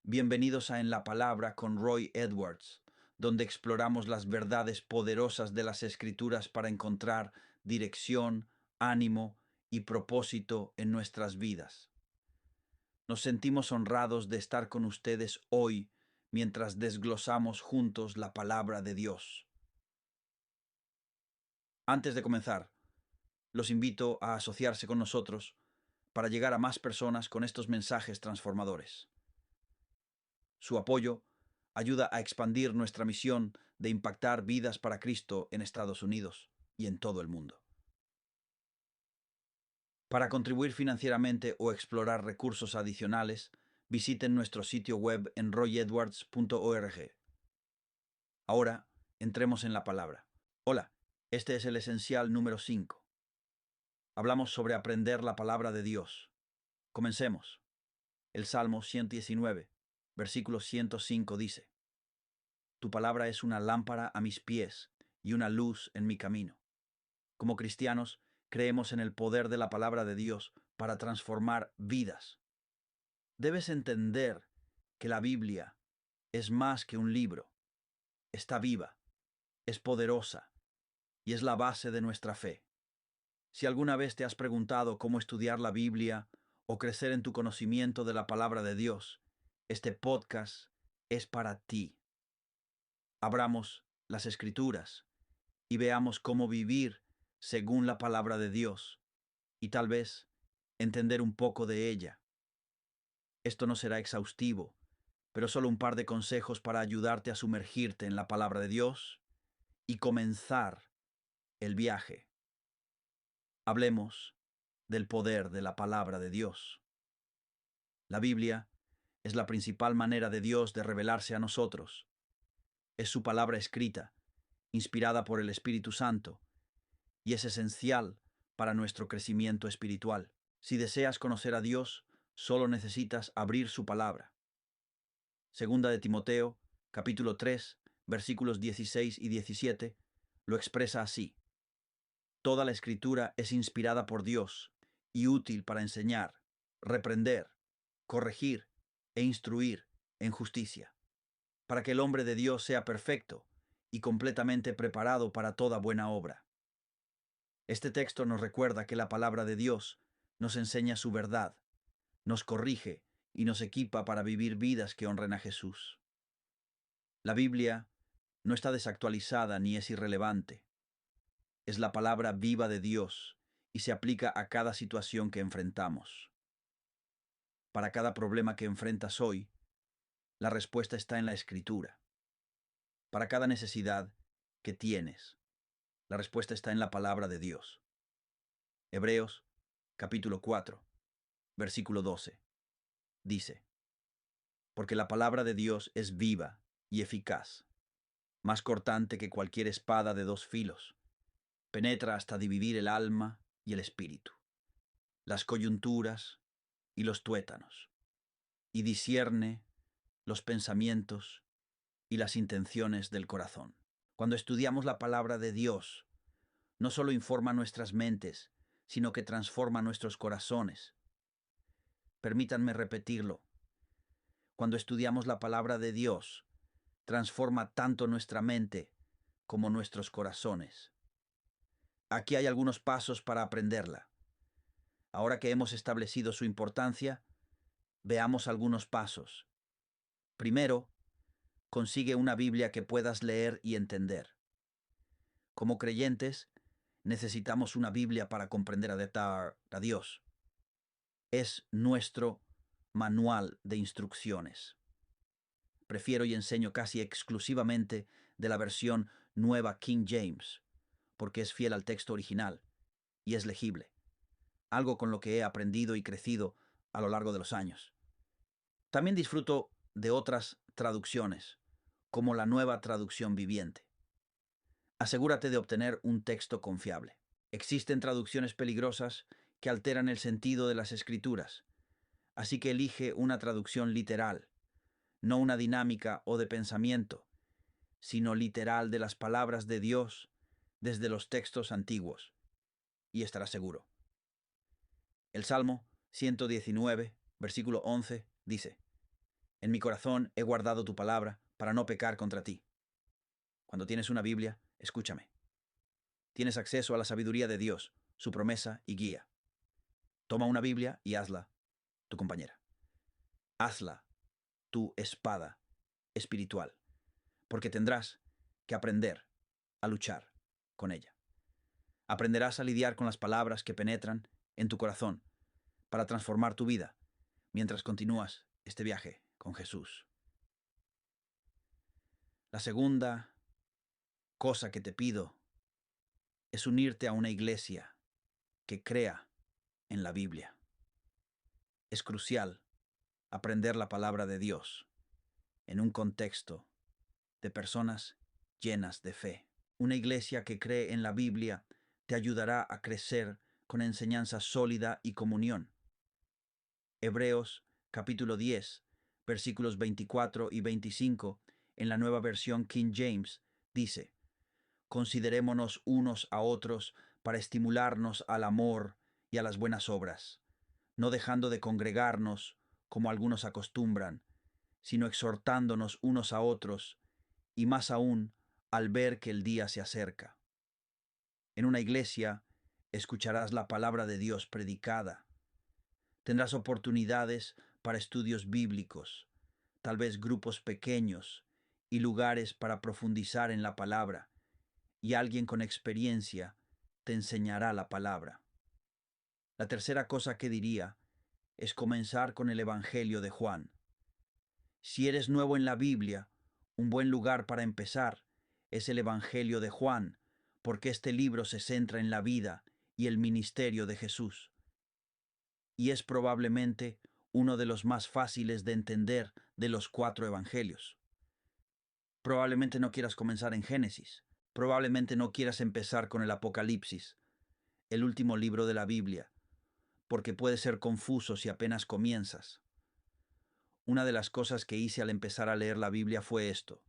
Bienvenidos a En la Palabra con Roy Edwards, donde exploramos las verdades poderosas de las Escrituras para encontrar dirección, ánimo y propósito en nuestras vidas. Nos sentimos honrados de estar con ustedes hoy mientras desglosamos juntos la palabra de Dios. Antes de comenzar, los invito a asociarse con nosotros para llegar a más personas con estos mensajes transformadores. Su apoyo ayuda a expandir nuestra misión de impactar vidas para Cristo en Estados Unidos y en todo el mundo. Para contribuir financieramente o explorar recursos adicionales, visiten nuestro sitio web en royedwards.org. Ahora, entremos en la palabra. Hola, este es el esencial número 5. Hablamos sobre aprender la palabra de Dios. Comencemos. El Salmo 119, versículo 105 dice: Tu palabra es una lámpara a mis pies y una luz en mi camino. Como cristianos, creemos en el poder de la palabra de Dios para transformar vidas. Debes entender que la Biblia es más que un libro. Está viva, es poderosa y es la base de nuestra fe. Si alguna vez te has preguntado cómo estudiar la Biblia o crecer en tu conocimiento de la palabra de Dios, este podcast es para ti. Abramos las Escrituras y veamos cómo vivir según la palabra de Dios y tal vez entender un poco de ella. Esto no será exhaustivo, pero solo un par de consejos para ayudarte a sumergirte en la palabra de Dios y comenzar el viaje. Hablemos del poder de la palabra de Dios. La Biblia es la principal manera de Dios de revelarse a nosotros. Es su palabra escrita, inspirada por el Espíritu Santo, y es esencial para nuestro crecimiento espiritual. Si deseas conocer a Dios, solo necesitas abrir su palabra. Segunda de Timoteo, capítulo 3, versículos 16 y 17, lo expresa así: Toda la Escritura es inspirada por Dios y útil para enseñar, reprender, corregir e instruir en justicia, para que el hombre de Dios sea perfecto y completamente preparado para toda buena obra. Este texto nos recuerda que la palabra de Dios nos enseña su verdad, nos corrige y nos equipa para vivir vidas que honren a Jesús. La Biblia no está desactualizada ni es irrelevante. Es la palabra viva de Dios y se aplica a cada situación que enfrentamos. Para cada problema que enfrentas hoy, la respuesta está en la Escritura. Para cada necesidad que tienes, la respuesta está en la palabra de Dios. Hebreos, capítulo 4, versículo 12, dice: Porque la palabra de Dios es viva y eficaz, más cortante que cualquier espada de dos filos, penetra hasta dividir el alma y el espíritu, las coyunturas y los tuétanos, y discierne los pensamientos y las intenciones del corazón. Cuando estudiamos la palabra de Dios, no solo informa nuestras mentes, sino que transforma nuestros corazones. Permítanme repetirlo. Cuando estudiamos la palabra de Dios, transforma tanto nuestra mente como nuestros corazones. Aquí hay algunos pasos para aprenderla. Ahora que hemos establecido su importancia, veamos algunos pasos. Primero, consigue una Biblia que puedas leer y entender. Como creyentes, necesitamos una Biblia para comprender a Dios. Es nuestro manual de instrucciones. Prefiero y enseño casi exclusivamente de la versión nueva King James, porque es fiel al texto original y es legible, algo con lo que he aprendido y crecido a lo largo de los años. También disfruto de otras traducciones, como la Nueva Traducción Viviente. Asegúrate de obtener un texto confiable. Existen traducciones peligrosas que alteran el sentido de las escrituras, así que elige una traducción literal, no una dinámica o de pensamiento, sino literal de las palabras de Dios desde los textos antiguos, y estarás seguro. El Salmo 119, versículo 11, dice: En mi corazón he guardado tu palabra para no pecar contra ti. Cuando tienes una Biblia, escúchame. Tienes acceso a la sabiduría de Dios, su promesa y guía. Toma una Biblia y hazla tu compañera. Hazla tu espada espiritual, porque tendrás que aprender a luchar con ella. Aprenderás a lidiar con las palabras que penetran en tu corazón para transformar tu vida mientras continúas este viaje con Jesús. La segunda cosa que te pido es unirte a una iglesia que crea en la Biblia. Es crucial aprender la palabra de Dios en un contexto de personas llenas de fe. Una iglesia que cree en la Biblia te ayudará a crecer con enseñanza sólida y comunión. Hebreos capítulo 10, versículos 24 y 25, en la nueva versión King James, dice: Considerémonos unos a otros para estimularnos al amor y a las buenas obras, no dejando de congregarnos como algunos acostumbran, sino exhortándonos unos a otros, y más aún al ver que el día se acerca. En una iglesia escucharás la palabra de Dios predicada. Tendrás oportunidades para estudios bíblicos, tal vez grupos pequeños y lugares para profundizar en la palabra, y alguien con experiencia te enseñará la palabra. La tercera cosa que diría es comenzar con el Evangelio de Juan. Si eres nuevo en la Biblia, un buen lugar para empezar es el Evangelio de Juan, porque este libro se centra en la vida y el ministerio de Jesús. Y es probablemente uno de los más fáciles de entender de los 4 evangelios. Probablemente no quieras comenzar en Génesis. Probablemente no quieras empezar con el Apocalipsis, el último libro de la Biblia, porque puede ser confuso si apenas comienzas. Una de las cosas que hice al empezar a leer la Biblia fue esto.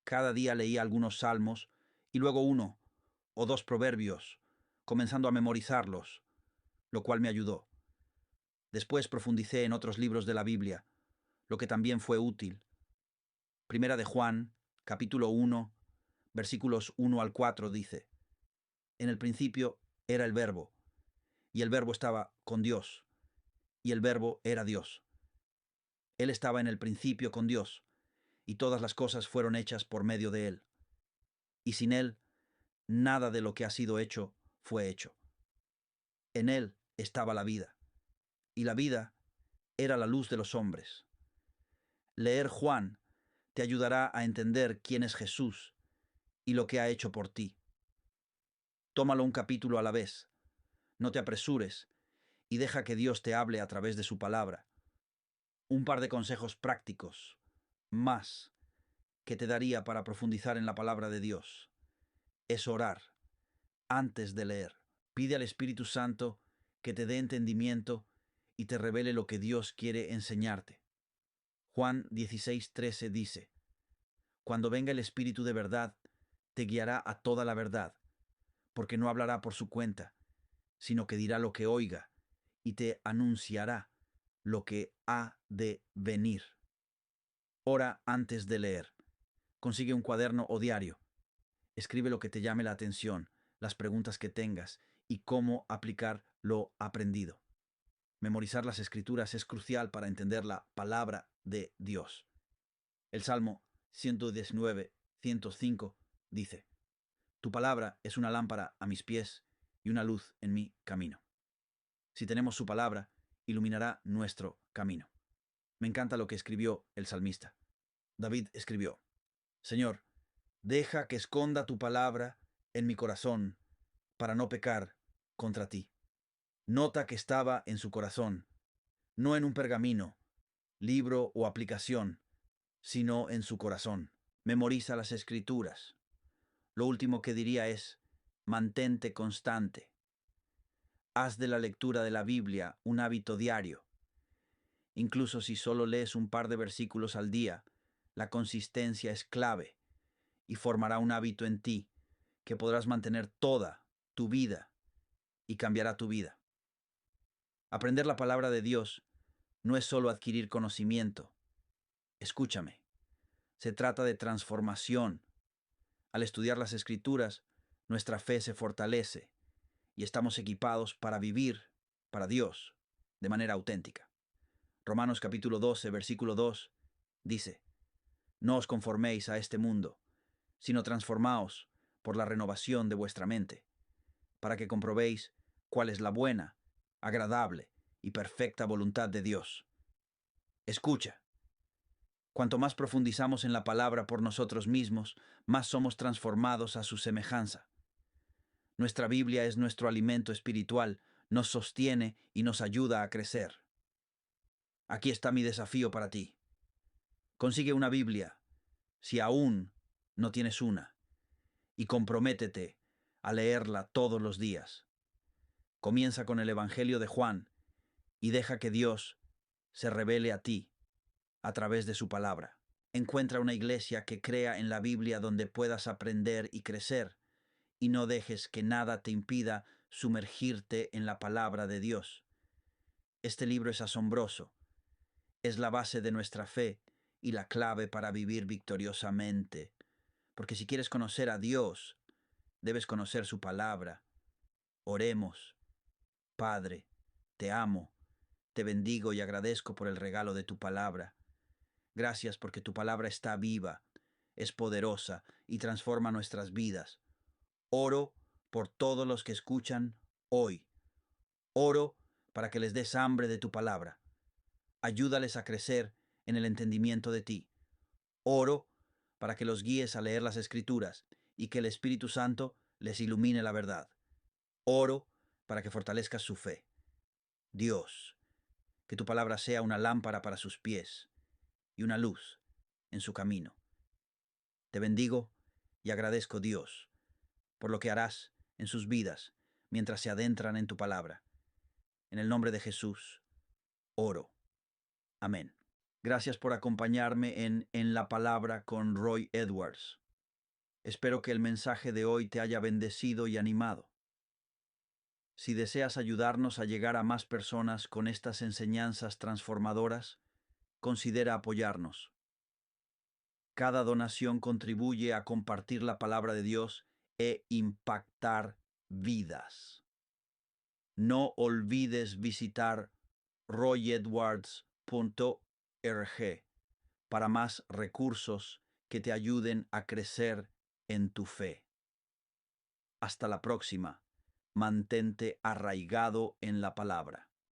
Cada día leía algunos salmos y luego 1 o 2 proverbios, comenzando a memorizarlos, lo cual me ayudó. Después profundicé en otros libros de la Biblia, lo que también fue útil. Primera de Juan, capítulo 1, versículos 1 al 4 dice: En el principio era el Verbo, y el Verbo estaba con Dios, y el Verbo era Dios. Él estaba en el principio con Dios, y todas las cosas fueron hechas por medio de Él. Y sin Él, nada de lo que ha sido hecho fue hecho. En Él estaba la vida, y la vida era la luz de los hombres. Leer Juan te ayudará a entender quién es Jesús y lo que ha hecho por ti. Tómalo un capítulo a la vez. No te apresures y deja que Dios te hable a través de su palabra. Un par de consejos prácticos más que te daría para profundizar en la palabra de Dios es orar antes de leer. Pide al Espíritu Santo que te dé entendimiento y te revele lo que Dios quiere enseñarte. Juan 16:13 dice: Cuando venga el Espíritu de verdad, te guiará a toda la verdad, porque no hablará por su cuenta, sino que dirá lo que oiga y te anunciará lo que ha de venir. Ora antes de leer. Consigue un cuaderno o diario. Escribe lo que te llame la atención, las preguntas que tengas y cómo aplicar lo aprendido. Memorizar las escrituras es crucial para entender la palabra de Dios. El Salmo 119, 105 dice: Tu palabra es una lámpara a mis pies y una luz en mi camino. Si tenemos su palabra, iluminará nuestro camino. Me encanta lo que escribió el salmista. David escribió: Señor, deja que esconda tu palabra en mi corazón para no pecar contra ti. Nota que estaba en su corazón, no en un pergamino, libro o aplicación, sino en su corazón. Memoriza las escrituras. Lo último que diría es: mantente constante. Haz de la lectura de la Biblia un hábito diario. Incluso si solo lees un par de versículos al día, la consistencia es clave y formará un hábito en ti que podrás mantener toda tu vida y cambiará tu vida. Aprender la palabra de Dios no es solo adquirir conocimiento, Escúchame, se trata de transformación. Al estudiar las Escrituras, nuestra fe se fortalece y estamos equipados para vivir para Dios de manera auténtica. Romanos capítulo 12, versículo 2 dice: No os conforméis a este mundo, sino transformaos por la renovación de vuestra mente, para que comprobéis cuál es la buena, agradable y perfecta voluntad de Dios. Escucha, cuanto más profundizamos en la palabra por nosotros mismos, más somos transformados a su semejanza. Nuestra Biblia es nuestro alimento espiritual, nos sostiene y nos ayuda a crecer. Aquí está mi desafío para ti. Consigue una Biblia, si aún no tienes una, y comprométete a leerla todos los días. Comienza con el Evangelio de Juan y deja que Dios se revele a ti a través de su palabra. Encuentra una iglesia que crea en la Biblia donde puedas aprender y crecer, y no dejes que nada te impida sumergirte en la palabra de Dios. Este libro es asombroso, es la base de nuestra fe y la clave para vivir victoriosamente, porque si quieres conocer a Dios, debes conocer su palabra. Oremos. Padre, te amo, te bendigo y agradezco por el regalo de tu palabra. Gracias porque tu palabra está viva, es poderosa y transforma nuestras vidas. Oro por todos los que escuchan hoy. Oro para que les des hambre de tu palabra. Ayúdales a crecer en el entendimiento de ti. Oro para que los guíes a leer las Escrituras y que el Espíritu Santo les ilumine la verdad. Oro para que fortalezcas su fe. Dios, que tu palabra sea una lámpara para sus pies y una luz en su camino. Te bendigo y agradezco, Dios, por lo que harás en sus vidas mientras se adentran en tu palabra. En el nombre de Jesús, oro. Amén. Gracias por acompañarme en la Palabra con Roy Edwards. Espero que el mensaje de hoy te haya bendecido y animado. Si deseas ayudarnos a llegar a más personas con estas enseñanzas transformadoras, considera apoyarnos. Cada donación contribuye a compartir la palabra de Dios e impactar vidas. No olvides visitar royedwards.org para más recursos que te ayuden a crecer en tu fe. Hasta la próxima. Mantente arraigado en la palabra.